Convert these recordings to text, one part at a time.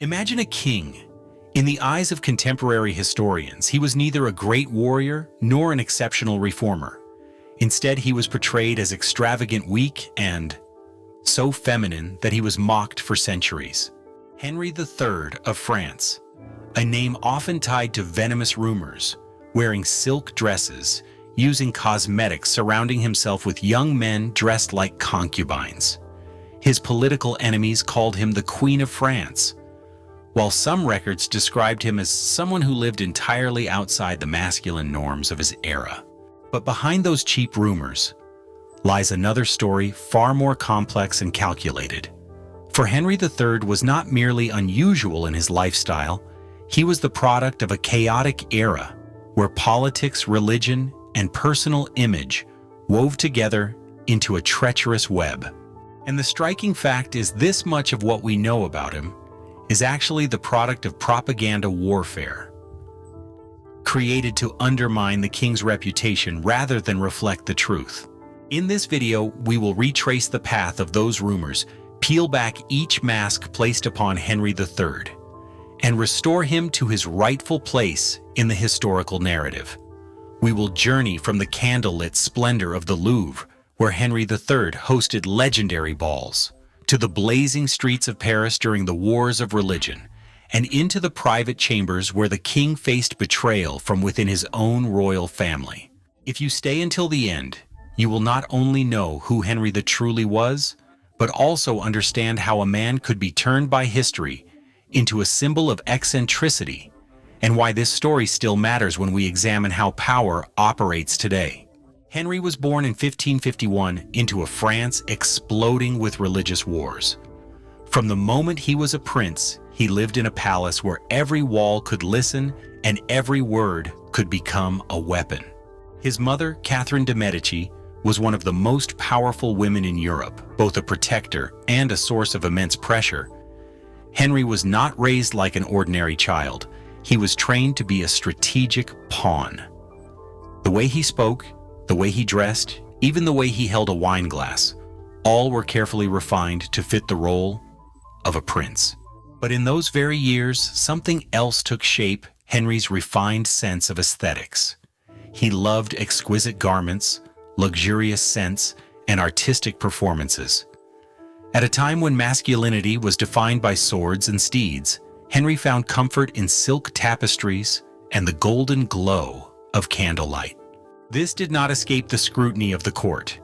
Imagine a king. In the eyes of contemporary historians, he was neither a great warrior nor an exceptional reformer. Instead, he was portrayed as extravagant, weak, and so feminine that he was mocked for centuries. Henry III of France, a name often tied to venomous rumors, wearing silk dresses, using cosmetics, surrounding himself with young men dressed like concubines. His political enemies called him the Queen of France, while some records described him as someone who lived entirely outside the masculine norms of his era. But behind those cheap rumors lies another story far more complex and calculated. For Henry III was not merely unusual in his lifestyle, he was the product of a chaotic era where politics, religion, and personal image wove together into a treacherous web. And the striking fact is this much of what we know about him is actually the product of propaganda warfare, created to undermine the king's reputation rather than reflect the truth. In this video, we will retrace the path of those rumors, peel back each mask placed upon Henry III, and restore him to his rightful place in the historical narrative. We will journey from the candlelit splendor of the Louvre, where Henry III hosted legendary balls, to the blazing streets of Paris during the Wars of Religion, and into the private chambers where the king faced betrayal from within his own royal family. If you stay until the end, you will not only know who Henry truly was, but also understand how a man could be turned by history into a symbol of eccentricity, and why this story still matters when we examine how power operates today. Henry was born in 1551 into a France exploding with religious wars. From the moment he was a prince, he lived in a palace where every wall could listen and every word could become a weapon. His mother, Catherine de' Medici, was one of the most powerful women in Europe, both a protector and a source of immense pressure. Henry was not raised like an ordinary child. He was trained to be a strategic pawn. The way he spoke, the way he dressed, even the way he held a wine glass, all were carefully refined to fit the role of a prince. But in those very years, something else took shape: Henry's refined sense of aesthetics. He loved exquisite garments, luxurious scents, and artistic performances. At a time when masculinity was defined by swords and steeds, Henry found comfort in silk tapestries and the golden glow of candlelight. This did not escape the scrutiny of the court.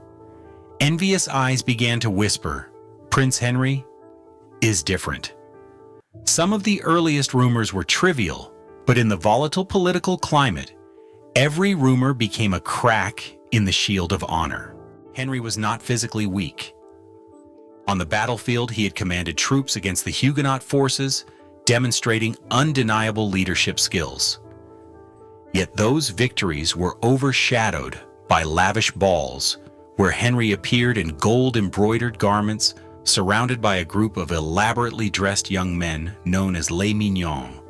Envious eyes began to whisper, "Prince Henry is different." Some of the earliest rumors were trivial, but in the volatile political climate, every rumor became a crack in the shield of honor. Henry was not physically weak. On the battlefield, he had commanded troops against the Huguenot forces, demonstrating undeniable leadership skills. Yet those victories were overshadowed by lavish balls, where Henry appeared in gold-embroidered garments, surrounded by a group of elaborately dressed young men known as les mignons,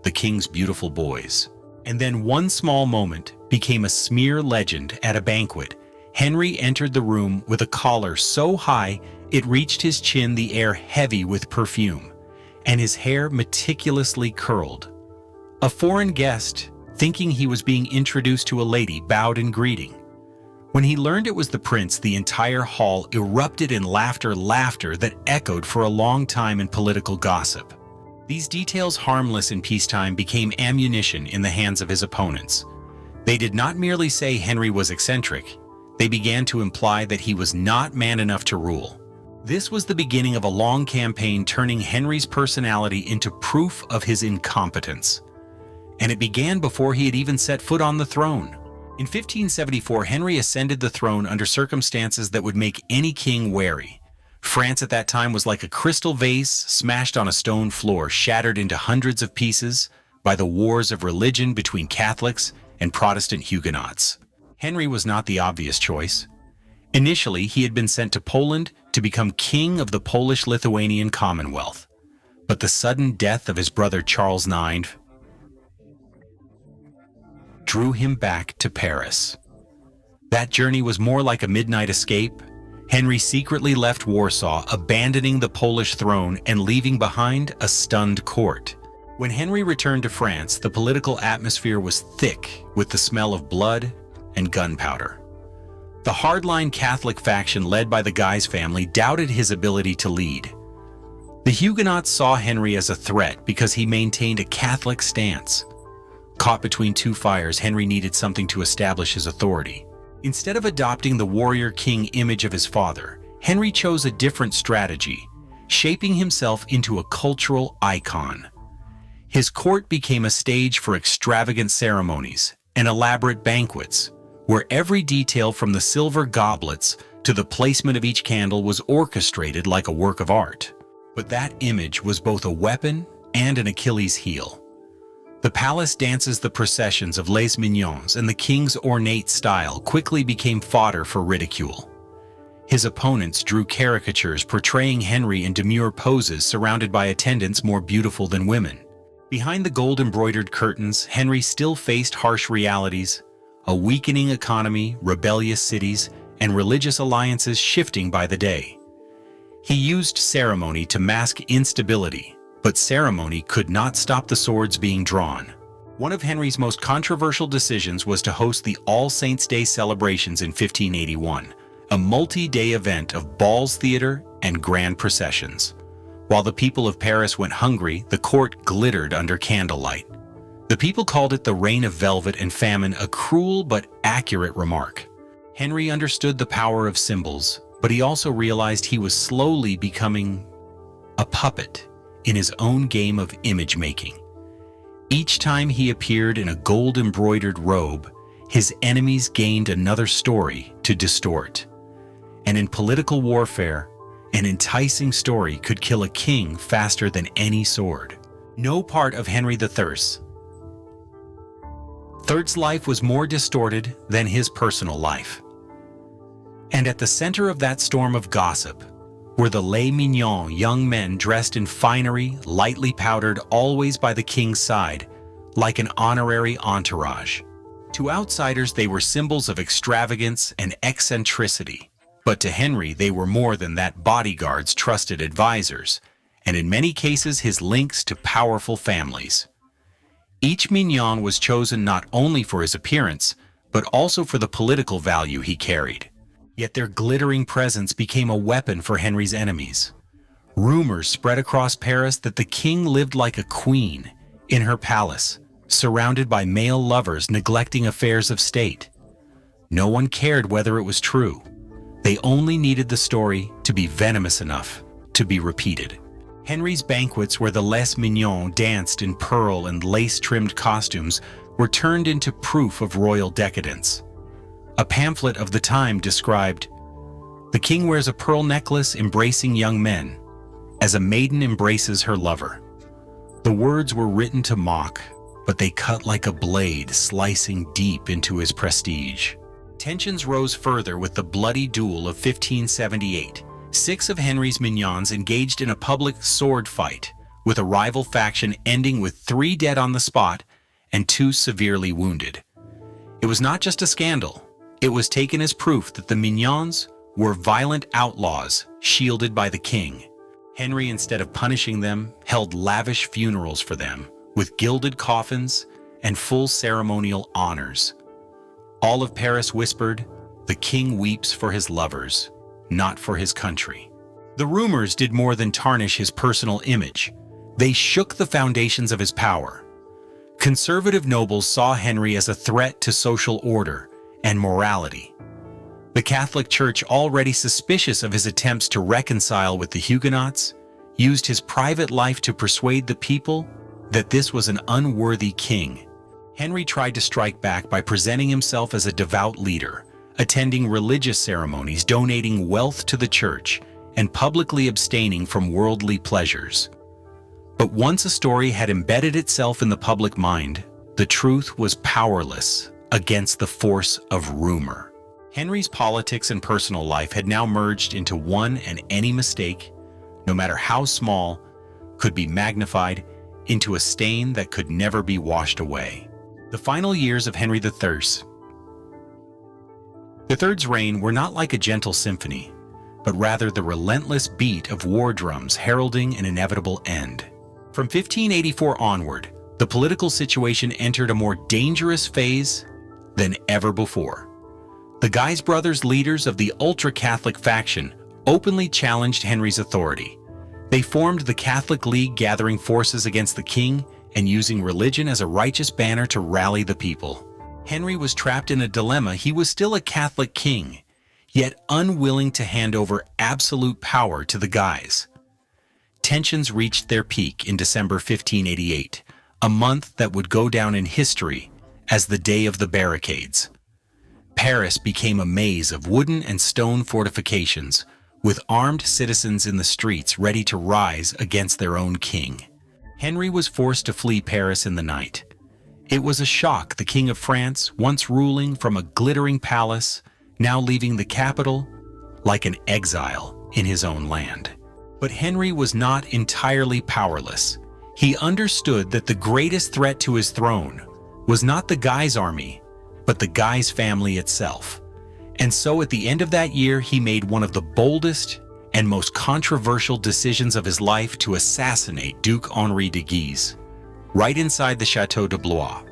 the king's beautiful boys. And then one small moment became a smear legend at a banquet. Henry entered the room with a collar so high it reached his chin, the air heavy with perfume, and his hair meticulously curled. A foreign guest, thinking he was being introduced to a lady, bowed in greeting. When he learned it was the prince, the entire hall erupted in laughter that echoed for a long time in political gossip. These details, harmless in peacetime, became ammunition in the hands of his opponents. They did not merely say Henry was eccentric, they began to imply that he was not man enough to rule. This was the beginning of a long campaign turning Henry's personality into proof of his incompetence. And it began before he had even set foot on the throne. In 1574, Henry ascended the throne under circumstances that would make any king wary. France at that time was like a crystal vase smashed on a stone floor, shattered into hundreds of pieces by the wars of religion between Catholics and Protestant Huguenots. Henry was not the obvious choice. Initially, he had been sent to Poland to become king of the Polish-Lithuanian Commonwealth. But the sudden death of his brother Charles IX drew him back to Paris. That journey was more like a midnight escape. Henry secretly left Warsaw, abandoning the Polish throne and leaving behind a stunned court. When Henry returned to France, the political atmosphere was thick with the smell of blood and gunpowder. The hardline Catholic faction led by the Guise family doubted his ability to lead. The Huguenots saw Henry as a threat because he maintained a Catholic stance. Caught between two fires, Henry needed something to establish his authority. Instead of adopting the warrior king image of his father, Henry chose a different strategy, shaping himself into a cultural icon. His court became a stage for extravagant ceremonies and elaborate banquets, where every detail from the silver goblets to the placement of each candle was orchestrated like a work of art. But that image was both a weapon and an Achilles heel. The palace dances, the processions of les mignons, and the king's ornate style quickly became fodder for ridicule. His opponents drew caricatures portraying Henry in demure poses surrounded by attendants more beautiful than women. Behind the gold-embroidered curtains, Henry still faced harsh realities: a weakening economy, rebellious cities, and religious alliances shifting by the day. He used ceremony to mask instability, but ceremony could not stop the swords being drawn. One of Henry's most controversial decisions was to host the All Saints' Day celebrations in 1581, a multi-day event of balls, theater, and grand processions. While the people of Paris went hungry, the court glittered under candlelight. The people called it the reign of velvet and famine, a cruel but accurate remark. Henry understood the power of symbols, but he also realized he was slowly becoming a puppet in his own game of image-making. Each time he appeared in a gold-embroidered robe, his enemies gained another story to distort. And in political warfare, an enticing story could kill a king faster than any sword. No part of Henry III's life was more distorted than his personal life. And at the center of that storm of gossip were the les mignons, young men dressed in finery, lightly powdered, always by the king's side, like an honorary entourage. To outsiders, they were symbols of extravagance and eccentricity. But to Henry, they were more than that: bodyguards, trusted advisors, and in many cases his links to powerful families. Each mignon was chosen not only for his appearance, but also for the political value he carried. Yet their glittering presence became a weapon for Henry's enemies. Rumors spread across Paris that the king lived like a queen in her palace, surrounded by male lovers neglecting affairs of state. No one cared whether it was true. They only needed the story to be venomous enough to be repeated. Henry's banquets, where the les mignons danced in pearl and lace-trimmed costumes, were turned into proof of royal decadence. A pamphlet of the time described, "The king wears a pearl necklace embracing young men, as a maiden embraces her lover." The words were written to mock, but they cut like a blade, slicing deep into his prestige. Tensions rose further with the bloody duel of 1578. 6 of Henry's mignons engaged in a public sword fight, with a rival faction ending with 3 dead on the spot and 2 severely wounded. It was not just a scandal. It was taken as proof that the mignons were violent outlaws shielded by the king. Henry, instead of punishing them, held lavish funerals for them, with gilded coffins and full ceremonial honors. All of Paris whispered, "The king weeps for his lovers, not for his country." The rumors did more than tarnish his personal image. They shook the foundations of his power. Conservative nobles saw Henry as a threat to social order and morality. The Catholic Church, already suspicious of his attempts to reconcile with the Huguenots, used his private life to persuade the people that this was an unworthy king. Henry tried to strike back by presenting himself as a devout leader, attending religious ceremonies, donating wealth to the church, and publicly abstaining from worldly pleasures. But once a story had embedded itself in the public mind, the truth was powerless against the force of rumor. Henry's politics and personal life had now merged into one, and any mistake, no matter how small, could be magnified into a stain that could never be washed away. The final years of Henry III's reign were not like a gentle symphony. but rather the relentless beat of war drums heralding an inevitable end. From 1584 onward, the political situation entered a more dangerous phase than ever before. The Guise brothers, leaders of the ultra-Catholic faction, openly challenged Henry's authority. They formed the Catholic League, gathering forces against the king and using religion as a righteous banner to rally the people. Henry was trapped in a dilemma. He was still a Catholic king, yet unwilling to hand over absolute power to the Guise. Tensions reached their peak in December 1588, a month that would go down in history as the Day of the Barricades. Paris became a maze of wooden and stone fortifications, with armed citizens in the streets ready to rise against their own king. Henry was forced to flee Paris in the night. It was a shock. The King of France, once ruling from a glittering palace, now leaving the capital like an exile in his own land. But Henry was not entirely powerless. He understood that the greatest threat to his throne was not the Guise army, but the Guise family itself. And so at the end of that year, he made one of the boldest and most controversial decisions of his life to assassinate Duke Henri de Guise, right inside the Château de Blois.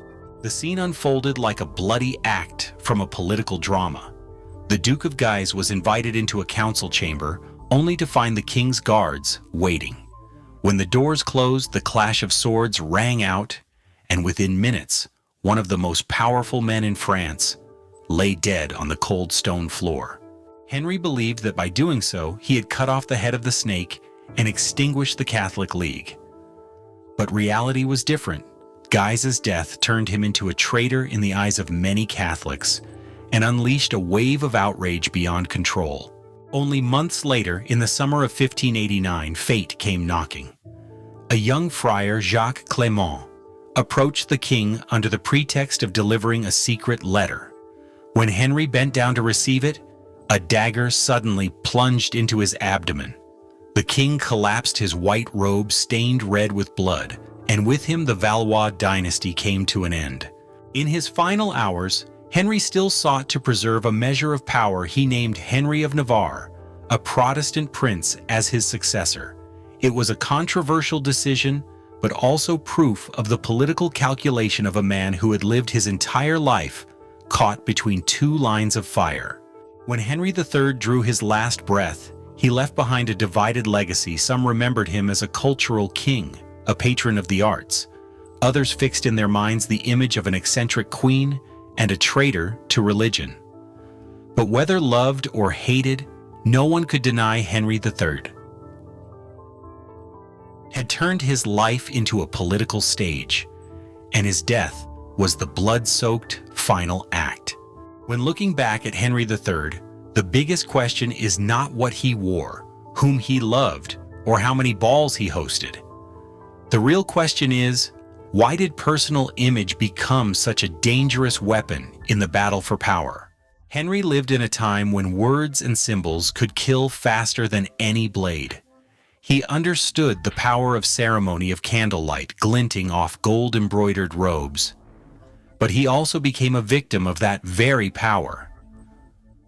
The scene unfolded like a bloody act from a political drama. The Duke of Guise was invited into a council chamber, only to find the king's guards waiting. When the doors closed, the clash of swords rang out, and within minutes, one of the most powerful men in France lay dead on the cold stone floor. Henry believed that by doing so, he had cut off the head of the snake and extinguished the Catholic League. But reality was different. Guise's death turned him into a traitor in the eyes of many Catholics and unleashed a wave of outrage beyond control. Only months later, in the summer of 1589, fate came knocking. A young friar, Jacques Clément, approached the king under the pretext of delivering a secret letter. When Henry bent down to receive it, a dagger suddenly plunged into his abdomen. The king collapsed, his white robe stained red with blood, and with him the Valois dynasty came to an end. In his final hours, Henry still sought to preserve a measure of power. He named Henry of Navarre, a Protestant prince, as his successor. It was a controversial decision, but also proof of the political calculation of a man who had lived his entire life caught between two lines of fire. When Henry III drew his last breath, he left behind a divided legacy. Some remembered him as a cultural king, a patron of the arts. Others fixed in their minds the image of an eccentric queen and a traitor to religion. But whether loved or hated, no one could deny Henry III had turned his life into a political stage, and his death was the blood-soaked final act. When looking back at Henry III, the biggest question is not what he wore, whom he loved, or how many balls he hosted. The real question is, why did personal image become such a dangerous weapon in the battle for power? Henry lived in a time when words and symbols could kill faster than any blade. He understood the power of ceremony, of candlelight glinting off gold-embroidered robes. But he also became a victim of that very power.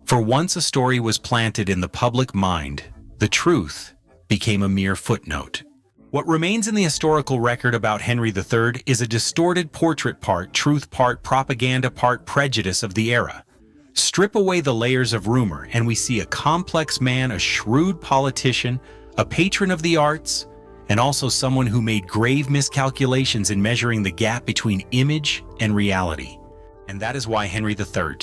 For once a story was planted in the public mind, the truth became a mere footnote. What remains in the historical record about Henry III is a distorted portrait, part truth, part propaganda, part prejudice of the era. Strip away the layers of rumor, and we see a complex man, a shrewd politician, a patron of the arts, and also someone who made grave miscalculations in measuring the gap between image and reality. And that is why Henry III.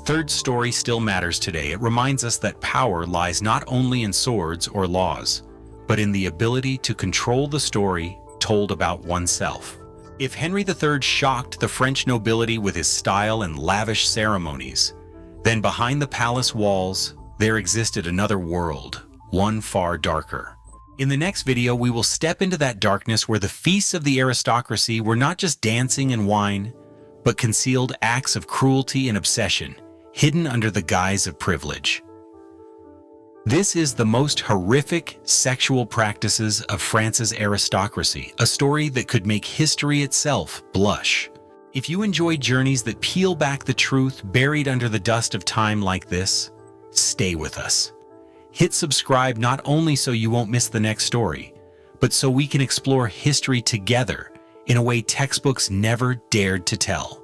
Third story still matters today. It reminds us that power lies not only in swords or laws, but in the ability to control the story told about oneself. If Henry III shocked the French nobility with his style and lavish ceremonies, then behind the palace walls, there existed another world, one far darker. In the next video, we will step into that darkness where the feasts of the aristocracy were not just dancing and wine, but concealed acts of cruelty and obsession, hidden under the guise of privilege. This is the most horrific sexual practices of France's aristocracy, a story that could make history itself blush. If you enjoy journeys that peel back the truth buried under the dust of time like this, stay with us. Hit subscribe not only so you won't miss the next story, but so we can explore history together in a way textbooks never dared to tell.